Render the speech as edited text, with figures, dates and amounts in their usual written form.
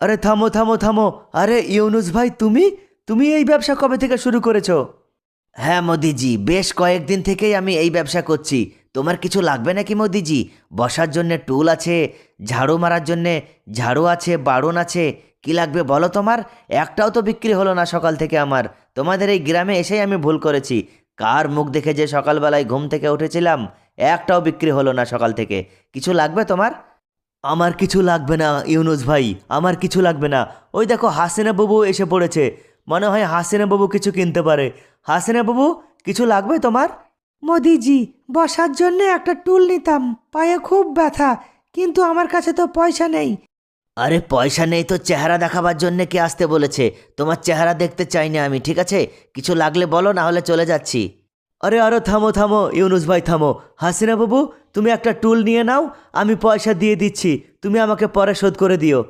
আরে থামো থামো থামো। আরে ইউনুস ভাই, তুমি তুমি এই ব্যবসা কবে থেকে শুরু করেছো? হ্যাঁ মোদিজি, বেশ কয়েকদিন থেকেই আমি এই ব্যবসা করছি। তোমার কিছু লাগবে নাকি মোদিজি? বসার জন্যে টুল আছে, ঝাড়ু মারার জন্যে ঝাড়ু আছে, বাড়ন আছে। কি লাগবে বলো তোমার? একটাও তো বিক্রি হলো না সকাল থেকে আমার। তোমাদের এই গ্রামে এসেই আমি ভুল করেছি। কার মুখ দেখে যে সকালবেলায় ঘুম থেকে উঠেছিলাম, একটাও বিক্রি হলো না সকাল থেকে। কিছু লাগবে তোমার? আমার কিছু লাগবে না ইউনুস ভাই, আমার কিছু লাগবে না। ওই দেখো হাসিনা বাবু এসে পড়েছে। মনে হয় হাসিনা বাবু কিছু কিনতে পারে। হাসিনা বাবু, কিছু লাগবে তোমার? মোদিজি, বসার জন্য একটা টুল নিতাম, পায়ে খুব ব্যথা, কিন্তু আমার কাছে তো পয়সা নেই। আরে পয়সা নেই তো চেহারা দেখাবার জন্য কে আসতে বলেছে? তোমার চেহারা দেখতে চাই না আমি, ঠিক আছে? কিছু লাগলে বলো, না হলে চলে যাচ্ছি। আরে আরো থামো থামো ইউনুস ভাই, থামো। হাসিনা বাবু, তুমি একটা টুল নিয়ে নাও, আমি পয়সা দিয়ে দিচ্ছি, তুমি আমাকে পরে শোধ করে দিও।